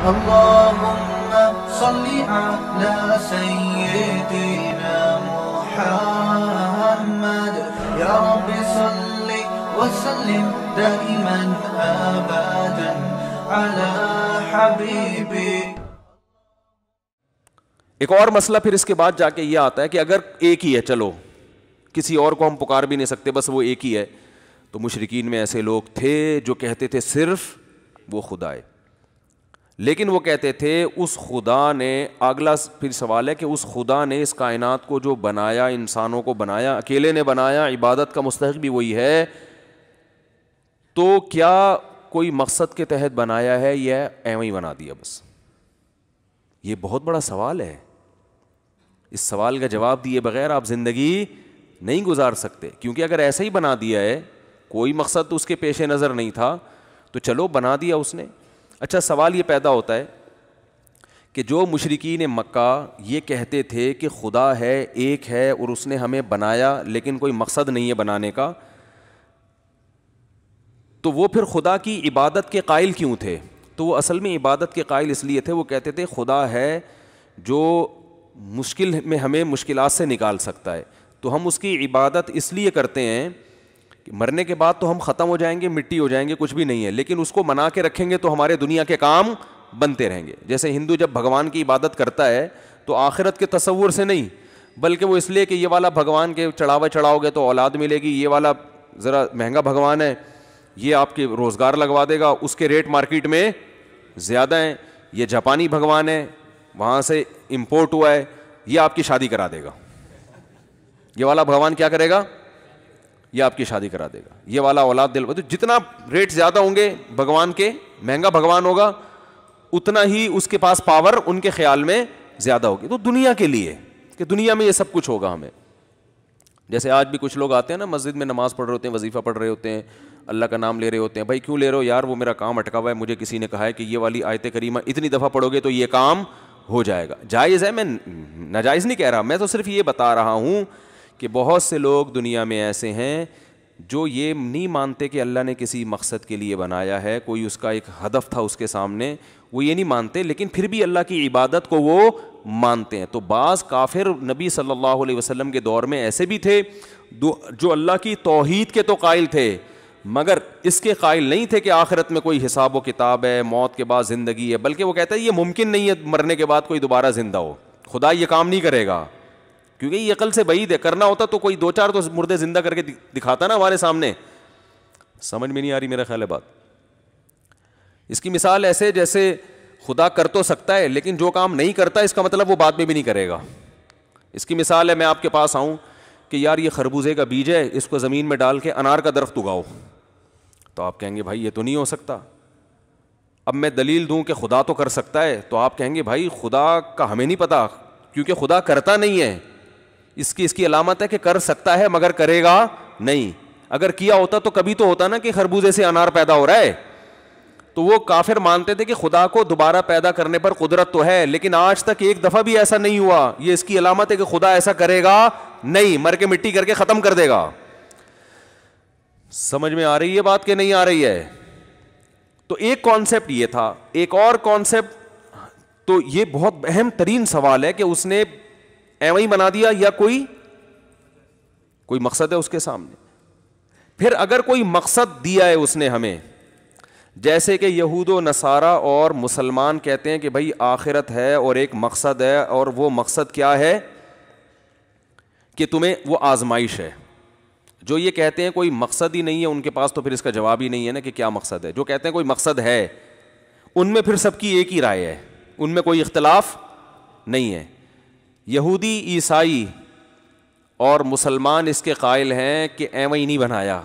اللهم صل على سيدنا محمد يا رب صل وسلم دائما ابدا على حبيبي. ایک اور مسئلہ پھر اس کے بعد جا کے یہ آتا ہے کہ اگر ایک ہی ہے, چلو کسی اور کو ہم پکار بھی نہیں سکتے, بس وہ ایک ہی ہے, تو مشرکین میں ایسے لوگ تھے جو کہتے تھے صرف وہ خدا ہے, لیکن وہ کہتے تھے اس خدا نے, اگلا پھر سوال ہے کہ اس خدا نے اس کائنات کو جو بنایا, انسانوں کو بنایا, اکیلے نے بنایا, عبادت کا مستحق بھی وہی ہے, تو کیا کوئی مقصد کے تحت بنایا ہے یا ایویں ہی بنا دیا بس؟ یہ بہت بڑا سوال ہے. اس سوال کا جواب دیے بغیر آپ زندگی نہیں گزار سکتے, کیونکہ اگر ایسا ہی بنا دیا ہے, کوئی مقصد تو اس کے پیش نظر نہیں تھا, تو چلو بنا دیا اس نے. اچھا, سوال یہ پیدا ہوتا ہے کہ جو مشرکین مکہ یہ کہتے تھے کہ خدا ہے, ایک ہے, اور اس نے ہمیں بنایا لیکن کوئی مقصد نہیں ہے بنانے کا, تو وہ پھر خدا کی عبادت کے قائل کیوں تھے؟ تو وہ اصل میں عبادت کے قائل اس لیے تھے, وہ کہتے تھے خدا ہے جو مشکل میں ہمیں مشکلات سے نکال سکتا ہے, تو ہم اس کی عبادت اس لیے کرتے ہیں کہ مرنے کے بعد تو ہم ختم ہو جائیں گے, مٹی ہو جائیں گے, کچھ بھی نہیں ہے, لیکن اس کو منا کے رکھیں گے تو ہمارے دنیا کے کام بنتے رہیں گے. جیسے ہندو جب بھگوان کی عبادت کرتا ہے تو آخرت کے تصور سے نہیں, بلکہ وہ اس لیے کہ یہ والا بھگوان کے چڑھاوا چڑھاؤ گے تو اولاد ملے گی, یہ والا ذرا مہنگا بھگوان ہے, یہ آپ کے روزگار لگوا دے گا, اس کے ریٹ مارکیٹ میں زیادہ ہیں, یہ جاپانی بھگوان ہے, وہاں سے امپورٹ ہوا ہے, یہ آپ کی شادی کرا دے گا, یہ والا بھگوان کیا کرے گا, یہ آپ کی شادی کرا دے گا, یہ والا اولاد دل. جتنا ریٹ زیادہ ہوں گے بھگوان کے, مہنگا بھگوان ہوگا, اتنا ہی اس کے پاس پاور ان کے خیال میں زیادہ ہوگی. تو دنیا کے لیے کہ دنیا میں یہ سب کچھ ہوگا ہمیں. جیسے آج بھی کچھ لوگ آتے ہیں نا, مسجد میں نماز پڑھ رہے ہوتے ہیں, وظیفہ پڑھ رہے ہوتے ہیں, اللہ کا نام لے رہے ہوتے ہیں. بھائی کیوں لے رہے ہو یار؟ وہ میرا کام اٹکا ہوا ہے, مجھے کسی نے کہا ہے کہ یہ والی آیت کریمہ اتنی دفعہ پڑھو گے تو یہ کام ہو جائے گا. جائز ہے, میں ناجائز نہیں کہہ رہا, میں تو صرف یہ بتا رہا ہوں کہ بہت سے لوگ دنیا میں ایسے ہیں جو یہ نہیں مانتے کہ اللہ نے کسی مقصد کے لیے بنایا ہے, کوئی اس کا ایک ہدف تھا اس کے سامنے, وہ یہ نہیں مانتے, لیکن پھر بھی اللہ کی عبادت کو وہ مانتے ہیں. تو بعض کافر نبی صلی اللہ علیہ وسلم کے دور میں ایسے بھی تھے جو اللہ کی توحید کے تو قائل تھے, مگر اس کے قائل نہیں تھے کہ آخرت میں کوئی حساب و کتاب ہے, موت کے بعد زندگی ہے, بلکہ وہ کہتا ہے یہ ممکن نہیں ہے مرنے کے بعد کوئی دوبارہ زندہ ہو, خدا یہ کام نہیں کرے گا, کیونکہ یہ عقل سے بعید ہے. کرنا ہوتا تو کوئی 2-4 تو مردے زندہ کر کے دکھاتا نا ہمارے سامنے. سمجھ میں نہیں آ رہی میرا خیال ہے بات. اس کی مثال ایسے جیسے خدا کر تو سکتا ہے لیکن جو کام نہیں کرتا اس کا مطلب وہ بعد میں بھی نہیں کرے گا. اس کی مثال ہے, میں آپ کے پاس آؤں کہ یار یہ خربوزے کا بیج ہے, اس کو زمین میں ڈال کے انار کا درخت اگاؤ, تو آپ کہیں گے بھائی یہ تو نہیں ہو سکتا. اب میں دلیل دوں کہ خدا تو کر سکتا ہے, تو آپ کہیں گے بھائی خدا کا ہمیں نہیں پتا, کیونکہ خدا کرتا نہیں ہے. اس کی علامت ہے کہ کر سکتا ہے مگر کرے گا نہیں. اگر کیا ہوتا تو کبھی تو ہوتا نا کہ خربوزے سے انار پیدا ہو رہا ہے. تو وہ کافر مانتے تھے کہ خدا کو دوبارہ پیدا کرنے پر قدرت تو ہے, لیکن آج تک ایک دفعہ بھی ایسا نہیں ہوا. یہ اس کی علامت ہے کہ خدا ایسا کرے گا نہیں, مر کے مٹی کر کے ختم کر دے گا. سمجھ میں آ رہی ہے بات کہ نہیں آ رہی ہے؟ تو ایک کانسیپٹ یہ تھا. ایک اور کانسیپٹ, تو یہ بہت اہم ترین سوال ہے کہ اس نے ایویں ہی بنا دیا یا کوئی مقصد ہے اس کے سامنے. پھر اگر کوئی مقصد دیا ہے اس نے ہمیں, جیسے کہ یہود و نصارہ اور مسلمان کہتے ہیں کہ بھائی آخرت ہے اور ایک مقصد ہے, اور وہ مقصد کیا ہے کہ تمہیں وہ آزمائش ہے. جو یہ کہتے ہیں کوئی مقصد ہی نہیں ہے ان کے پاس, تو پھر اس کا جواب ہی نہیں ہے نا کہ کیا مقصد ہے. جو کہتے ہیں کوئی مقصد ہے, ان میں پھر سب کی ایک ہی رائے ہے, ان میں کوئی اختلاف نہیں ہے. یہودی, عیسائی اور مسلمان اس کے قائل ہیں کہ ایویں ہی نہیں بنایا,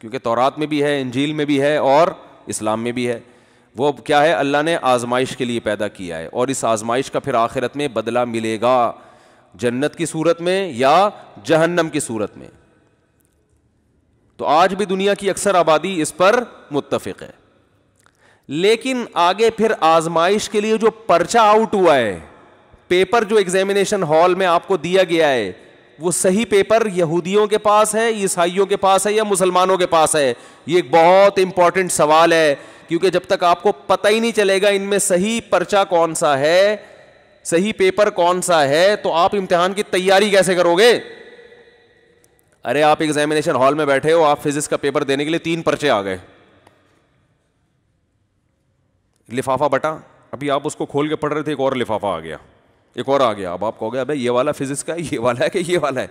کیونکہ تورات میں بھی ہے, انجیل میں بھی ہے اور اسلام میں بھی ہے. وہ کیا ہے, اللہ نے آزمائش کے لیے پیدا کیا ہے, اور اس آزمائش کا پھر آخرت میں بدلہ ملے گا, جنت کی صورت میں یا جہنم کی صورت میں. تو آج بھی دنیا کی اکثر آبادی اس پر متفق ہے. لیکن آگے پھر آزمائش کے لیے جو پرچہ آؤٹ ہوا ہے, پیپر جو ایگزامینیشن ہال میں آپ کو دیا گیا ہے, وہ صحیح پیپر یہودیوں کے پاس ہے, عیسائیوں کے پاس ہے یا مسلمانوں کے پاس ہے؟ یہ ایک بہت امپورٹنٹ سوال ہے کیونکہ جب تک آپ کو پتہ ہی نہیں چلے گا ان میں صحیح پرچہ کون سا ہے, صحیح پیپر کون سا ہے, تو آپ امتحان کی تیاری کیسے کرو گے؟ ارے آپ ایگزامینیشن ہال میں بیٹھے ہو, آپ فزکس کا پیپر دینے کے لیے 3 پرچے آ گئے, لفافہ بٹا, ابھی آپ اس کو کھول کے پڑھ رہے تھے, ایک اور لفافہ آ گیا, ایک اور آ گیا. اب آپ کہو گے ابے یہ والا فزکس کا ہے, یہ والا ہے کہ یہ والا ہے؟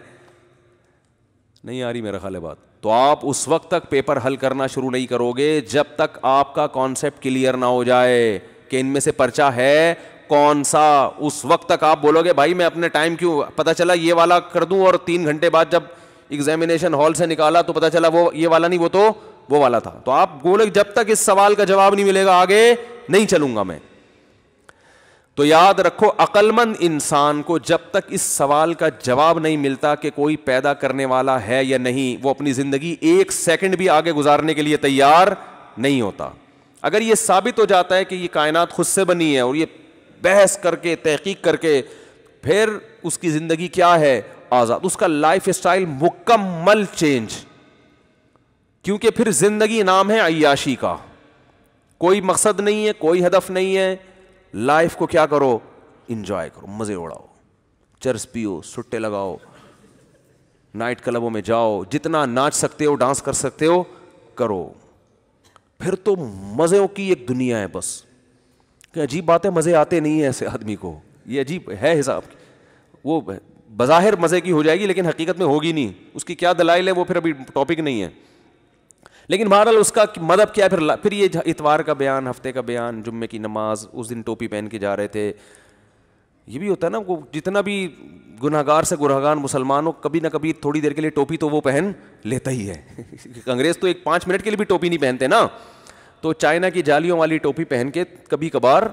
نہیں آ رہی میرا خیال ہے بات. تو آپ اس وقت تک پیپر حل کرنا شروع نہیں کرو گے جب تک آپ کا کانسیپٹ کلیئر نہ ہو جائے کہ ان میں سے پرچہ ہے کون سا. اس وقت تک آپ بولو گے بھائی میں اپنے ٹائم کیوں, پتہ چلا یہ والا کر دوں, اور 3 گھنٹے بعد جب ایگزامینیشن ہال سے نکالا تو پتہ چلا وہ یہ والا نہیں, وہ تو وہ والا تھا. تو آپ بولے جب تک اس سوال کا جواب نہیں ملے گا آگے نہیں چلوں گا میں. تو یاد رکھو عقل مند انسان کو جب تک اس سوال کا جواب نہیں ملتا کہ کوئی پیدا کرنے والا ہے یا نہیں, وہ اپنی زندگی 1 سیکنڈ بھی آگے گزارنے کے لیے تیار نہیں ہوتا. اگر یہ ثابت ہو جاتا ہے کہ یہ کائنات خود سے بنی ہے, اور یہ بحث کر کے تحقیق کر کے, پھر اس کی زندگی کیا ہے؟ آزاد. اس کا لائف اسٹائل مکمل چینج, کیونکہ پھر زندگی نام ہے عیاشی کا, کوئی مقصد نہیں ہے, کوئی ہدف نہیں ہے. لائف کو کیا کرو؟ انجوائے کرو, مزے اڑاؤ, چرس پیو, سٹے لگاؤ, نائٹ کلبوں میں جاؤ, جتنا ناچ سکتے ہو ڈانس کر سکتے ہو کرو. پھر تو مزوں کی ایک دنیا ہے بس. کہ عجیب بات ہے, مزے آتے نہیں ہیں ایسے آدمی کو, یہ عجیب ہے حساب. وہ بظاہر مزے کی ہو جائے گی لیکن حقیقت میں ہوگی نہیں. اس کی کیا دلائل ہے وہ پھر ابھی ٹاپک نہیں ہے. لیکن بہرحال اس کا مطلب کیا ہے؟ پھر یہ اتوار کا بیان, ہفتے کا بیان, جمعے کی نماز, اس دن ٹوپی پہن کے جا رہے تھے. یہ بھی ہوتا ہے نا, وہ جتنا بھی گنہگار سے گنہگار مسلمان ہو, کبھی نہ کبھی تھوڑی دیر کے لیے ٹوپی تو وہ پہن لیتا ہی ہے. انگریز تو 5 منٹ کے لیے بھی ٹوپی نہیں پہنتے نا. تو چائنا کی جالیوں والی ٹوپی پہن کے کبھی کبھار,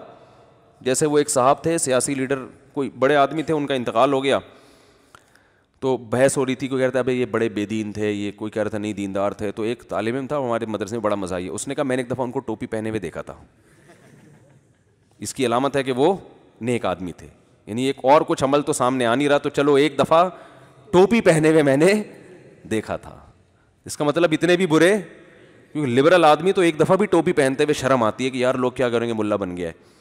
جیسے وہ ایک صاحب تھے سیاسی لیڈر, کوئی بڑے آدمی تھے, ان کا انتقال ہو گیا, تو بحث ہو رہی تھی. کوئی کہتا ہے بھائی یہ بڑے بے دین تھے, یہ کوئی کہہ رہا تھا نہیں دیندار تھے. تو ایک طالب علم تھا ہمارے مدرسے میں, بڑا مزہ آئی, اس نے کہا میں نے ایک دفعہ ان کو ٹوپی پہنے ہوئے دیکھا تھا, اس کی علامت ہے کہ وہ نیک آدمی تھے. یعنی ایک اور کچھ عمل تو سامنے آ نہیں رہا, تو چلو ایک دفعہ ٹوپی پہنے ہوئے میں نے دیکھا تھا. اس کا مطلب اتنے بھی برے, کیونکہ لبرل آدمی تو ایک دفعہ بھی ٹوپی پہنتے ہوئے شرم آتی ہے کہ یار لوگ کیا کریں گے, ملا بن گیا ہے.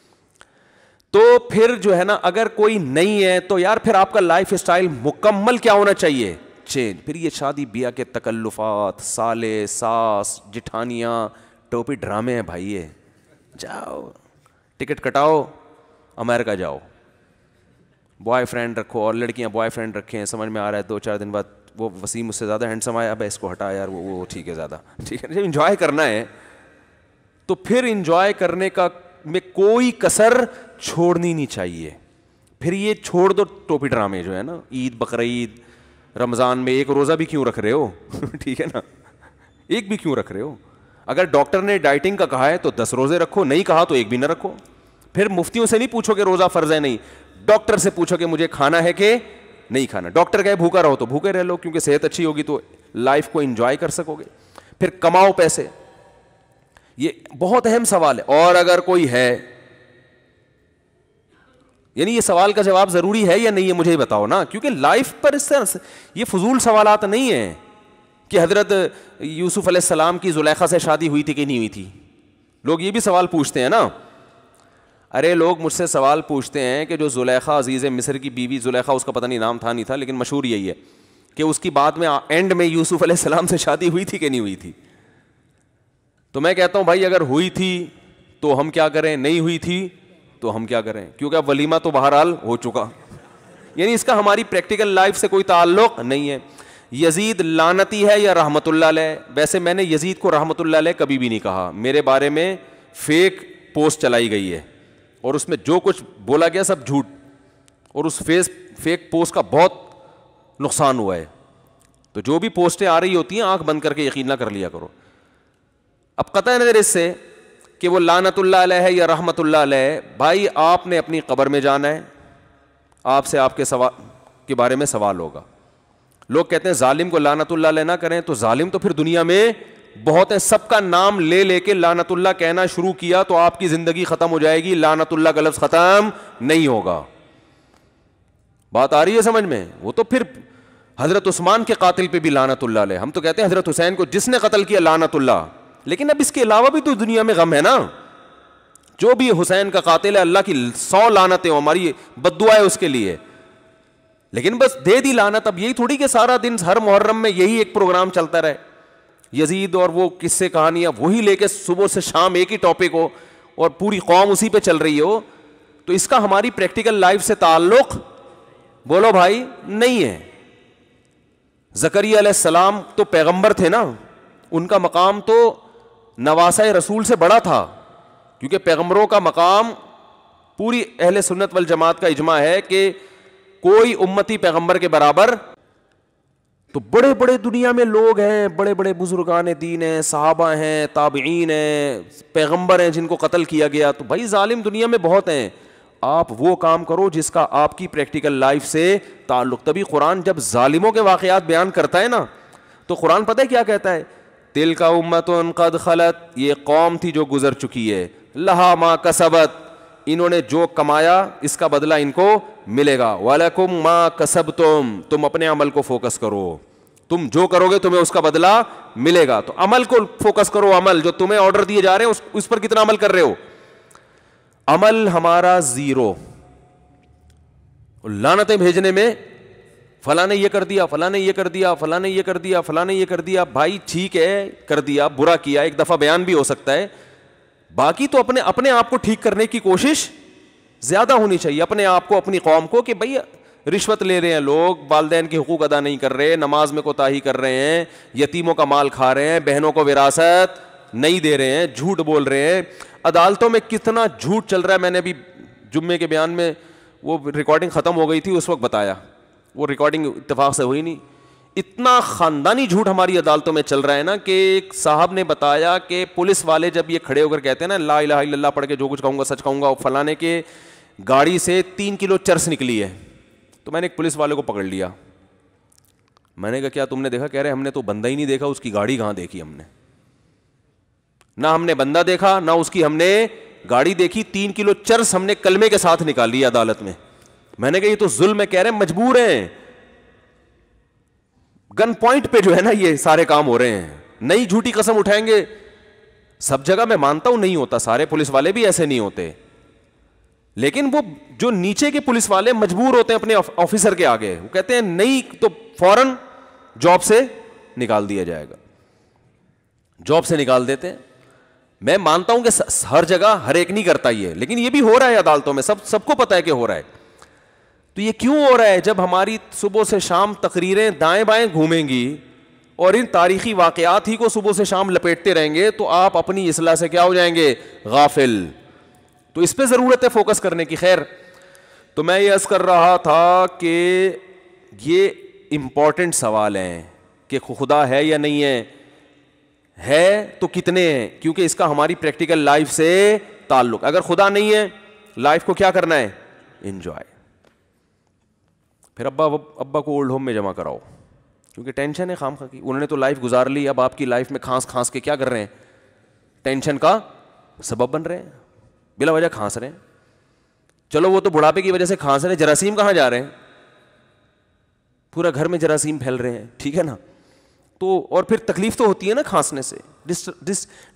تو پھر جو ہے نا, اگر کوئی نہیں ہے تو یار پھر آپ کا لائف اسٹائل مکمل کیا ہونا چاہیے؟ چینج. پھر یہ شادی بیاہ کے تکلفات, سالے, ساس, جٹھانیاں, ٹوپی ڈرامے ہیں بھائی. یہ جاؤ ٹکٹ کٹاؤ, امریکہ جاؤ, بوائے فرینڈ رکھو, اور لڑکیاں بوائے فرینڈ رکھیں, سمجھ میں آ رہا ہے 2-4 دن بعد وہ وسیم اس سے زیادہ ہینڈسم آیا, اب اس کو ہٹا یار, وہ ٹھیک ہے زیادہ ٹھیک ہے. جب انجوائے کرنا ہے تو پھر انجوائے کرنے کا میں کوئی کسر چھوڑنی نہیں چاہیے. پھر یہ چھوڑ دو ٹوپی ڈرامے جو ہے نا, عید, بقرعید, رمضان میں 1 روزہ بھی کیوں رکھ رہے ہو؟ ٹھیک ہے نا, 1 بھی کیوں رکھ رہے ہو؟ اگر ڈاکٹر نے ڈائٹنگ کا کہا ہے تو 10 روزے رکھو, نہیں کہا تو 1 بھی نہ رکھو. پھر مفتیوں سے نہیں پوچھو کہ روزہ فرض ہے, نہیں, ڈاکٹر سے پوچھو کہ مجھے کھانا ہے کہ نہیں کھانا. ڈاکٹر کہے بھوکا رہو تو بھوکے رہ لو, کیونکہ صحت اچھی ہوگی تو لائف کو انجوائے کر سکو گے. پھر کماؤ پیسے, یہ بہت اہم سوال ہے. اور اگر کوئی ہے, یعنی یہ سوال کا جواب ضروری ہے یا نہیں ہے مجھے ہی بتاؤ نا, کیونکہ لائف پر اس طرح یہ فضول سوالات نہیں ہیں کہ حضرت یوسف علیہ السلام کی زلیخا سے شادی ہوئی تھی کہ نہیں ہوئی تھی. لوگ یہ بھی سوال پوچھتے ہیں نا. ارے لوگ مجھ سے سوال پوچھتے ہیں کہ جو زلیخا عزیز مصر کی بیوی, زلیخا اس کا پتہ نہیں نام تھا نہیں تھا, لیکن مشہور یہی ہے کہ اس کی بعد میں اینڈ میں یوسف علیہ السلام سے شادی ہوئی تھی کہ نہیں ہوئی تھی. تو میں کہتا ہوں بھائی اگر ہوئی تھی تو ہم کیا کریں, نہیں ہوئی تھی تو ہم کیا کریں, کیونکہ اب ولیمہ تو بہرحال ہو چکا. یعنی اس کا ہماری پریکٹیکل لائف سے کوئی تعلق نہیں ہے. یزید لعنتی ہے یا رحمت اللہ علیہ؟ ویسے میں نے یزید کو رحمت اللہ علیہ کبھی بھی نہیں کہا. میرے بارے میں فیک پوسٹ چلائی گئی ہے اور اس میں جو کچھ بولا گیا سب جھوٹ, اور اس فیک پوسٹ کا بہت نقصان ہوا ہے. تو جو بھی پوسٹیں آ رہی ہوتی ہیں آنکھ بند کر کے یقین نہ کر لیا کرو. اب قطع نظر اس سے کہ وہ لعنت اللہ علیہ ہے یا رحمت اللہ علیہ, بھائی آپ نے اپنی قبر میں جانا ہے, آپ سے آپ کے بارے میں سوال ہوگا. لوگ کہتے ہیں ظالم کو لعنت اللہ علیہ نہ کریں, تو ظالم تو پھر دنیا میں بہت ہے. سب کا نام لے لے کے لعنت اللہ کہنا شروع کیا تو آپ کی زندگی ختم ہو جائے گی, لعنت اللہ کا لفظ ختم نہیں ہوگا. بات آ رہی ہے سمجھ میں؟ وہ تو پھر حضرت عثمان کے قاتل پہ بھی لعنت اللہ علیہ. ہم تو کہتے ہیں حضرت حسین کو جس نے قتل کیا لعنت اللہ, لیکن اب اس کے علاوہ بھی تو دنیا میں غم ہے نا. جو بھی حسین کا قاتل ہے اللہ کی 100 لعنتیں ہوں, ہماری بد دعا ہے اس کے لیے, لیکن بس دے دی لعنت. اب یہی تھوڑی کہ سارا دن ہر محرم میں یہی ایک پروگرام چلتا رہے, یزید اور وہ قصے کہانیاں وہی لے کے صبح سے شام ایک ہی ٹاپک ہو اور پوری قوم اسی پہ چل رہی ہو. تو اس کا ہماری پریکٹیکل لائف سے تعلق بولو بھائی نہیں ہے. زکریا علیہ السلام تو پیغمبر تھے نا, ان کا مقام تو نواسہ رسول سے بڑا تھا, کیونکہ پیغمبروں کا مقام پوری اہل سنت والجماعت کا اجماع ہے کہ کوئی امتی پیغمبر کے برابر. تو بڑے بڑے دنیا میں لوگ ہیں, بڑے بڑے بزرگان دین ہیں, صحابہ ہیں, تابعین ہیں, پیغمبر ہیں جن کو قتل کیا گیا. تو بھائی ظالم دنیا میں بہت ہیں, آپ وہ کام کرو جس کا آپ کی پریکٹیکل لائف سے تعلق. تبھی قرآن جب ظالموں کے واقعات بیان کرتا ہے نا, تو قرآن پتہ ہے کیا کہتا ہے؟ تلک امۃ قد خلت, یہ قوم تھی جو گزر چکی ہے, لہا ما کسبت, انہوں نے جو کمایا اس کا بدلہ ان کو ملے گا, وَلَكُمْ مَا كَسَبْتُمْ, تم اپنے عمل کو فوکس کرو, تم جو کرو گے تمہیں اس کا بدلہ ملے گا. تو عمل کو فوکس کرو, عمل جو تمہیں آرڈر دیے جا رہے ہیں اس پر کتنا عمل کر رہے ہو. عمل ہمارا زیرو, لعنتیں بھیجنے میں فلاں نے یہ کر دیا, فلاں نے یہ کر دیا, فلاں نے یہ کر دیا, فلاں نے یہ کر دیا. بھائی ٹھیک ہے کر دیا, برا کیا, ایک دفعہ بیان بھی ہو سکتا ہے, باقی تو اپنے آپ کو ٹھیک کرنے کی کوشش زیادہ ہونی چاہیے, اپنے آپ کو, اپنی قوم کو, کہ بھائی رشوت لے رہے ہیں لوگ, والدین کے حقوق ادا نہیں کر رہے, نماز میں کوتاہی کر رہے ہیں, یتیموں کا مال کھا رہے ہیں, بہنوں کو وراثت نہیں دے رہے ہیں, جھوٹ بول رہے ہیں. عدالتوں میں کتنا جھوٹ چل رہا ہے, میں نے ابھی جمعے کے بیان میں وہ ریکارڈنگ ختم ہو گئی تھی اس وقت بتایا, وہ ریکارڈنگ اتفاق سے ہوئی نہیں. اتنا خاندانی جھوٹ ہماری عدالتوں میں چل رہا ہے نا, کہ ایک صاحب نے بتایا کہ پولیس والے جب یہ کھڑے ہو کر کہتے ہیں نا لا الہ الا اللہ پڑھ کے جو کچھ کہوں گا سچ کہوں گا, فلانے کے گاڑی سے 3 کلو چرس نکلی ہے. تو میں نے ایک پولیس والے کو پکڑ لیا, میں نے کہا کیا تم نے دیکھا؟ کہہ رہے ہم نے تو بندہ ہی نہیں دیکھا, اس کی گاڑی کہاں دیکھی ہم نے, نہ ہم نے بندہ دیکھا نہ اس کی ہم نے گاڑی دیکھی, 3 کلو چرس ہم نے کلمے کے ساتھ نکالی عدالت میں. میں نے کہا یہ تو ظلم ہے. کہہ رہے ہیں مجبور ہیں, گن پوائنٹ پہ جو ہے نا یہ سارے کام ہو رہے ہیں, نئی جھوٹی قسم اٹھائیں گے. سب جگہ میں مانتا ہوں نہیں ہوتا, سارے پولیس والے بھی ایسے نہیں ہوتے, لیکن وہ جو نیچے کے پولیس والے مجبور ہوتے ہیں اپنے آفیسر کے آگے, وہ کہتے ہیں نہیں تو فوراً جاب سے نکال دیا جائے گا, جاب سے نکال دیتے ہیں. میں مانتا ہوں کہ ہر جگہ ہر ایک نہیں کرتا یہ, لیکن یہ بھی ہو رہا ہے عدالتوں میں, سب کو پتا ہے کہ ہو رہا ہے. تو یہ کیوں ہو رہا ہے؟ جب ہماری صبح سے شام تقریریں دائیں بائیں گھومیں گی اور ان تاریخی واقعات ہی کو صبح سے شام لپیٹتے رہیں گے, تو آپ اپنی اصلاح سے کیا ہو جائیں گے؟ غافل. تو اس پہ ضرورت ہے فوکس کرنے کی. خیر, تو میں یہ عرض کر رہا تھا کہ یہ امپورٹنٹ سوال ہیں کہ خدا ہے یا نہیں ہے تو کتنے ہیں, کیونکہ اس کا ہماری پریکٹیکل لائف سے تعلق. اگر خدا نہیں ہے, لائف کو کیا کرنا ہے؟ انجوائے. پھر ابا کو اولڈ ہوم میں جمع کراؤ, کیونکہ ٹینشن ہے خام خواہ کی, انہوں نے تو لائف گزار لی, اب آپ کی لائف میں کھانس کے کیا کر رہے ہیں؟ ٹینشن کا سبب بن رہے ہیں, بلا وجہ کھانس رہے ہیں. چلو وہ تو بڑھاپے کی وجہ سے کھانس رہے ہیں, جراثیم کہاں جا رہے ہیں؟ پورا گھر میں جراثیم پھیل رہے ہیں, ٹھیک ہے نا. تو اور پھر تکلیف تو ہوتی ہے نا کھانسنے سے,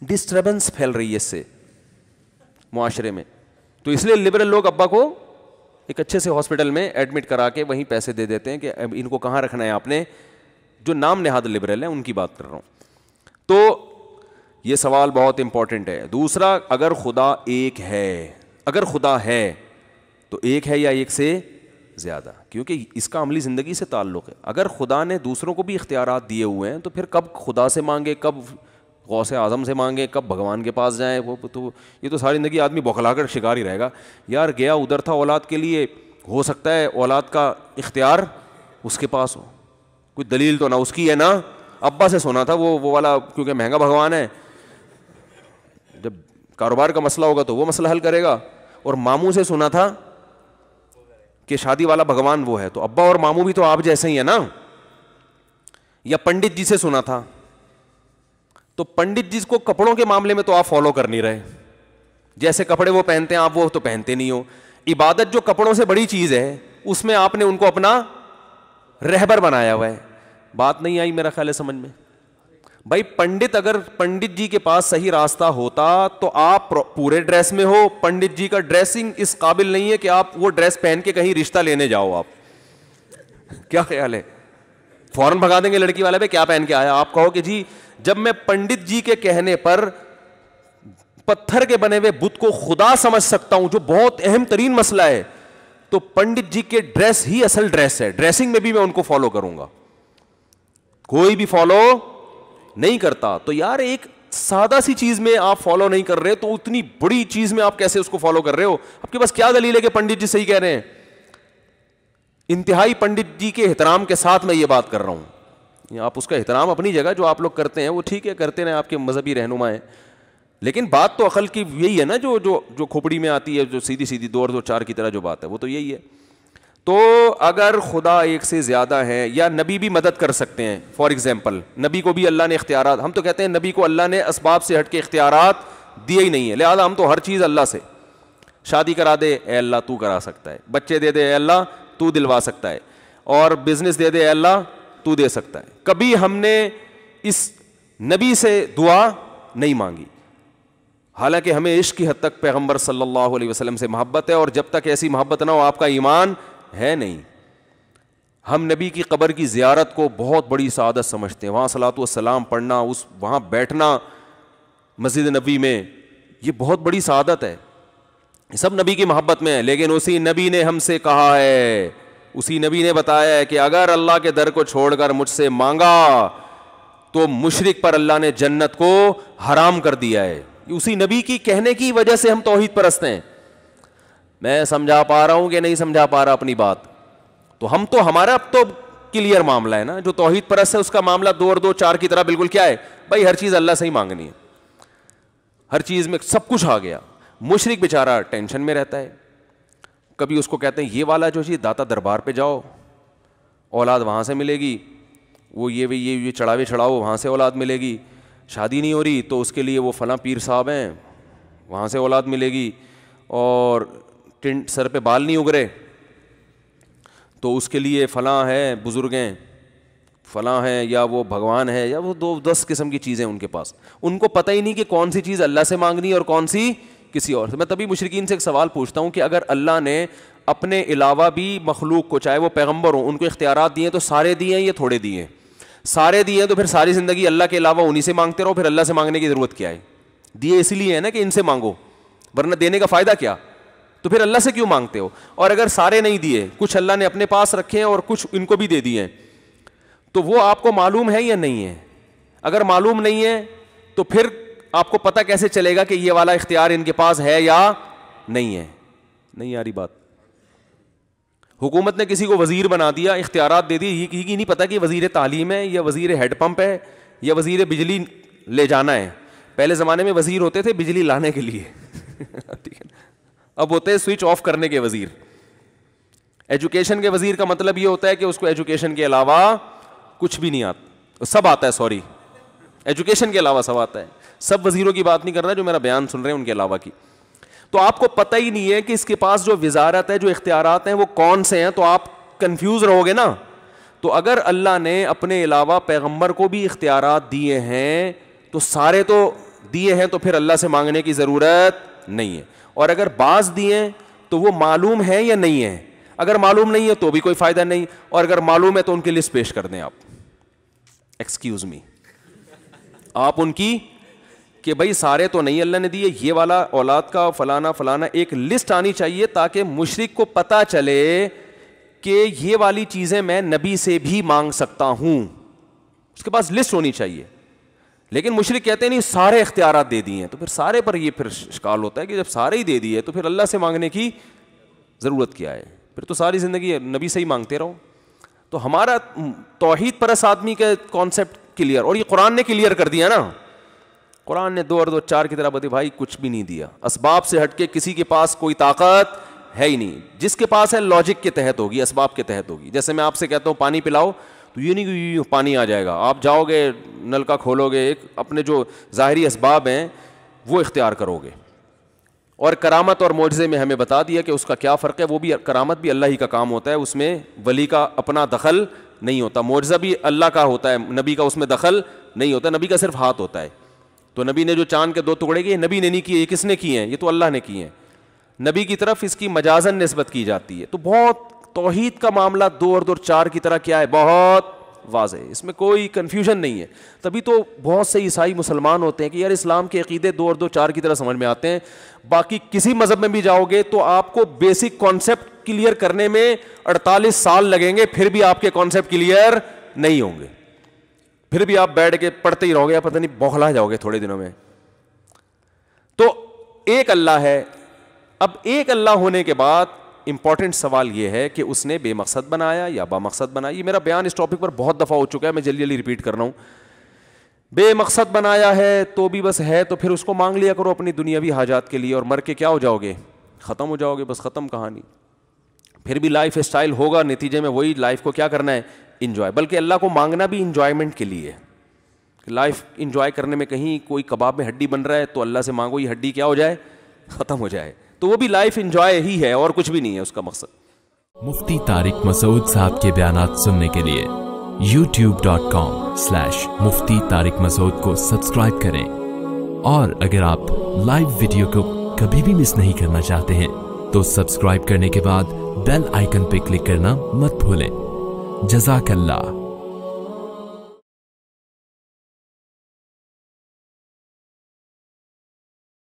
ڈسٹربنس پھیل رہی ہے اس سے معاشرے میں. تو اس لیے لبرل لوگ ابا کو ایک اچھے سے ہاسپٹل میں ایڈمٹ کرا کے وہیں پیسے دے دیتے ہیں کہ اب ان کو کہاں رکھنا ہے آپ نے, جو نام نہاد لبرل ہیں ان کی بات کر رہا ہوں. تو یہ سوال بہت امپورٹنٹ ہے. دوسرا, اگر خدا ایک ہے, اگر خدا ہے تو ایک ہے یا ایک سے زیادہ, کیونکہ اس کا عملی زندگی سے تعلق ہے. اگر خدا نے دوسروں کو بھی اختیارات دیے ہوئے ہیں تو پھر کب خدا سے مانگے, کب غوث اعظم سے مانگے, کب بھگوان کے پاس جائیں, وہ تو یہ تو ساری زندگی آدمی بوکھلا کر شکار ہی رہے گا. یار گیا ادھر تھا اولاد کے لیے, ہو سکتا ہے اولاد کا اختیار اس کے پاس ہو, کوئی دلیل تو نہ اس کی ہے نا. ابا سے سنا تھا وہ والا, کیونکہ مہنگا بھگوان ہے, جب کاروبار کا مسئلہ ہوگا تو وہ مسئلہ حل کرے گا. اور ماموں سے سنا تھا کہ شادی والا بھگوان وہ ہے, تو ابا اور ماموں بھی تو آپ جیسے ہی ہیں نا. یا پنڈت جی سے سنا تھا, تو پنڈت جی کو کپڑوں کے معاملے میں تو آپ فالو کر نہیں رہے, جیسے کپڑے وہ پہنتے ہیں آپ وہ تو پہنتے نہیں ہو. عبادت جو کپڑوں سے بڑی چیز ہے اس میں آپ نے ان کو اپنا رہبر بنایا ہوا ہے. بات نہیں آئی میرا خیال ہے سمجھ میں, بھائی اگر پنڈت جی کے پاس صحیح راستہ ہوتا تو آپ پورے ڈریس میں ہو. پنڈت جی کا ڈریسنگ اس قابل نہیں ہے کہ آپ وہ ڈریس پہن کے کہیں رشتہ لینے جاؤ. آپ کیا خیال ہے؟ فوراً بھگا دیں گے لڑکی والے پہ, کیا پہن کے آیا. آپ کہو کہ جی جب میں پنڈت جی کے کہنے پر پتھر کے بنے ہوئے بت کو خدا سمجھ سکتا ہوں, جو بہت اہم ترین مسئلہ ہے, تو پنڈت جی کے ڈریس ہی اصل ڈریس ہے. ڈریسنگ میں بھی میں ان کو فالو کروں گا, کوئی بھی فالو نہیں کرتا. تو یار ایک سادہ سی چیز میں آپ فالو نہیں کر رہے تو اتنی بڑی چیز میں آپ کیسے اس کو فالو کر رہے ہو؟ آپ کے پاس کیا دلیل ہے کہ پنڈت جی صحیح کہہ رہے ہیں؟ انتہائی پنڈت جی کے احترام کے ساتھ میں یہ بات کر رہا ہوں. آپ اس کا احترام اپنی جگہ جو آپ لوگ کرتے ہیں وہ ٹھیک ہے, کرتے رہیں, آپ کے مذہبی رہنما ہیں, لیکن بات تو عقل کی یہی ہے نا, جو کھوپڑی میں آتی ہے, جو سیدھی سیدھی 2 اور 2 4 کی طرح جو بات ہے وہ تو یہی ہے. تو اگر خدا ایک سے زیادہ ہیں یا نبی بھی مدد کر سکتے ہیں, فار ایگزامپل نبی کو بھی اللہ نے اختیارات, ہم تو کہتے ہیں نبی کو اللہ نے اسباب سے ہٹ کے اختیارات دیے ہی نہیں ہے, لہٰذا ہم تو ہر چیز اللہ سے. شادی کرا دے اے اللہ تو کرا سکتا ہے, بچے دے دے اے اللہ تو دلوا سکتا ہے, اور بزنس دے دے اے اللہ تو دے سکتا ہے. کبھی ہم نے اس نبی سے دعا نہیں مانگی, حالانکہ ہمیں عشق کی حد تک پیغمبر صلی اللہ علیہ وسلم سے محبت ہے, اور جب تک ایسی محبت نہ ہو آپ کا ایمان ہے نہیں. ہم نبی کی قبر کی زیارت کو بہت بڑی سعادت سمجھتے ہیں, وہاں صلاۃ والسلام پڑھنا, وہاں بیٹھنا مسجد نبی میں, یہ بہت بڑی سعادت ہے. سب نبی کی محبت میں ہے, لیکن اسی نبی نے ہم سے کہا ہے, اسی نبی نے بتایا ہے کہ اگر اللہ کے در کو چھوڑ کر مجھ سے مانگا تو مشرک پر اللہ نے جنت کو حرام کر دیا ہے. اسی نبی کی کہنے کی وجہ سے ہم توحید پرست ہیں. میں سمجھا پا رہا ہوں کہ نہیں سمجھا پا رہا اپنی بات؟ تو ہم تو ہمارا اب تو کلیئر معاملہ ہے نا. جو توحید پرست ہے اس کا معاملہ 2 اور 2 4 کی طرح بالکل کیا ہے بھائی, ہر چیز اللہ سے ہی مانگنی ہے, ہر چیز میں سب کچھ آ گیا. مشرک بیچارہ ٹینشن میں رہتا ہے, کبھی اس کو کہتے ہیں یہ والا جو چیز داتا دربار پہ جاؤ اولاد وہاں سے ملے گی, وہ یہ چڑھاوے چڑھاؤ وہاں سے اولاد ملے گی, شادی نہیں ہو رہی تو اس کے لیے وہ فلاں پیر صاحب ہیں وہاں سے اولاد ملے گی, اور سر پہ بال نہیں اگ رہے تو اس کے لیے فلاں ہے, بزرگ ہیں فلاں ہیں, یا وہ بھگوان ہے, یا وہ 10 قسم کی چیزیں ان کے پاس. ان کو پتہ ہی نہیں کہ کون سی چیز اللہ سے مانگنی ہے اور کون سی کسی اور سے. میں تبھی مشرکین سے ایک سوال پوچھتا ہوں کہ اگر اللہ نے اپنے علاوہ بھی مخلوق کو, چاہے وہ پیغمبر ہوں, ان کو اختیارات دیے تو سارے دیے ہیں یا تھوڑے دیے ہیں؟ سارے دیے ہیں, تو پھر ساری زندگی اللہ کے علاوہ انہی سے مانگتے رہو, پھر اللہ سے مانگنے کی ضرورت کیا ہے؟ دیے اس لیے ہے نا کہ ان سے مانگو, ورنہ دینے کا فائدہ کیا؟ تو پھر اللہ سے کیوں مانگتے ہو؟ اور اگر سارے نہیں دیے, کچھ اللہ نے اپنے پاس رکھے ہیں اور کچھ ان کو بھی دے دیے ہیں, تو وہ آپ کو معلوم ہے یا نہیں ہے؟ اگر معلوم نہیں ہے تو پھر آپ کو پتہ کیسے چلے گا کہ یہ والا اختیار ان کے پاس ہے یا نہیں ہے؟ نہیں آ رہی بات. حکومت نے کسی کو وزیر بنا دیا, اختیارات دے دی, یہ نہیں پتا کہ وزیر تعلیم ہے یا وزیر ہیڈ پمپ ہے یا وزیر بجلی لے جانا ہے. پہلے زمانے میں وزیر ہوتے تھے بجلی لانے کے لیے اب ہوتے ہیں سوئچ آف کرنے کے وزیر. ایجوکیشن کے وزیر کا مطلب یہ ہوتا ہے کہ اس کو ایجوکیشن کے علاوہ کچھ بھی نہیں آتا, سب آتا ہے, سوری ایجوکیشن کے علاوہ سب آتا ہے. سب وزیروں کی بات نہیں کر رہا جو میرا بیان سن رہے ہیں ان کے علاوہ کی. تو آپ کو پتہ ہی نہیں ہے کہ اس کے پاس جو وزارت ہے, جو اختیارات ہیں وہ کون سے ہیں, تو آپ کنفیوز رہو گے نا. تو اگر اللہ نے اپنے علاوہ پیغمبر کو بھی اختیارات دیے ہیں تو سارے تو دیے ہیں, تو پھر اللہ سے مانگنے کی ضرورت نہیں ہے. اور اگر بعض دیے تو وہ معلوم ہے یا نہیں ہے؟ اگر معلوم نہیں ہے تو بھی کوئی فائدہ نہیں, اور اگر معلوم ہے تو ان کی لسٹ پیش کر دیں آپ, ایکسکیوز می, آپ ان کی کہ بھائی سارے تو نہیں اللہ نے دیے, یہ والا اولاد کا فلانا فلانا, ایک لسٹ آنی چاہیے تاکہ مشرک کو پتہ چلے کہ یہ والی چیزیں میں نبی سے بھی مانگ سکتا ہوں. اس کے پاس لسٹ ہونی چاہیے. لیکن مشرک کہتے ہیں نہیں سارے اختیارات دے دیے ہیں, تو پھر سارے پر یہ پھر اشکال ہوتا ہے کہ جب سارے ہی دے دیے تو پھر اللہ سے مانگنے کی ضرورت کیا ہے؟ پھر تو ساری زندگی نبی سے ہی مانگتے رہو. تو ہمارا توحید پرست آدمی کا کانسیپٹ کلیئر, اور یہ قرآن نے کلیئر کر دیا نا. قرآن نے 2 اور 2 4 کی طرح بتا بھائی کچھ بھی نہیں دیا, اسباب سے ہٹ کے کسی کے پاس کوئی طاقت ہے ہی نہیں. جس کے پاس ہے لاجک کے تحت ہوگی, اسباب کے تحت ہوگی. جیسے میں آپ سے کہتا ہوں پانی پلاؤ, تو یہ نہیں کہ پانی آ جائے گا, آپ جاؤ گے نل کا کھولو گے, ایک اپنے جو ظاہری اسباب ہیں وہ اختیار کرو گے. اور کرامت اور معجزے میں ہمیں بتا دیا کہ اس کا کیا فرق ہے. وہ بھی کرامت بھی اللہ ہی کا کام ہوتا ہے, اس میں ولی کا اپنا دخل نہیں ہوتا. معجزہ بھی اللہ کا ہوتا ہے, نبی کا اس میں دخل نہیں ہوتا, نبی کا صرف ہاتھ ہوتا ہے. تو نبی نے جو چاند کے 2 ٹکڑے کیے, نبی نے نہیں کیے, یہ کس نے کیے ہیں؟ یہ تو اللہ نے کیے ہیں. نبی کی طرف اس کی مجازن نسبت کی جاتی ہے. تو بہت توحید کا معاملہ 2 اور 2 4 کی طرح کیا ہے, بہت واضح ہے, اس میں کوئی کنفیوژن نہیں ہے. تبھی تو بہت سے عیسائی مسلمان ہوتے ہیں کہ یار اسلام کے عقیدے 2 اور 2 4 کی طرح سمجھ میں آتے ہیں, باقی کسی مذہب میں بھی جاؤ گے تو آپ کو بیسک کانسیپٹ کلیئر کرنے میں 48 سال لگیں گے, پھر بھی آپ کے کانسیپٹ کلیئر نہیں ہوں گے, پھر بھی آپ بیٹھ کے پڑھتے ہی رہو گے, پتہ نہیں بوکھلا جاؤ گے تھوڑے دنوں میں. تو ایک اللہ ہے. اب ایک اللہ ہونے کے بعد امپورٹنٹ سوال یہ ہے کہ اس نے بے مقصد بنایا یا با مقصد بنایا. یہ میرا بیان اس ٹاپک پر بہت دفعہ ہو چکا ہے, میں جلدی جلدی ریپیٹ کر رہا ہوں. بے مقصد بنایا ہے تو بھی بس ہے, تو پھر اس کو مانگ لیا کرو اپنی دنیاوی حاجات کے لیے, اور مر کے کیا ہو جاؤ گے, ختم ہو جاؤ گے, بس ختم کہانی. پھر بھی لائف اسٹائل ہوگا, نتیجے میں وہی لائف کو کیا کرنا ہے, انجوائے. بلکہ اللہ کو مانگنا بھی انجوائمنٹ کے لیے, لائف انجوائے کرنے میں کہیں کوئی کباب میں ہڈی بن رہا ہے تو اللہ سے مانگو یہ ہڈی کیا ہو جائے, ختم ہو جائے. تو وہ بھی لائف انجوائے ہی ہے اور کچھ بھی نہیں ہے اس کا مقصد. مفتی طارق مسعود صاحب کے بیانات سننے کے لیے youtube.com/مفتی طارق مسعود کو سبسکرائب کریں, اور اگر آپ لائیو ویڈیو کو کبھی بھی مس نہیں کرنا چاہتے ہیں تو سبسکرائب کرنے کے بعد بیل آئیکن پہ کلک کرنا مت بھولیں. جزاک اللہ.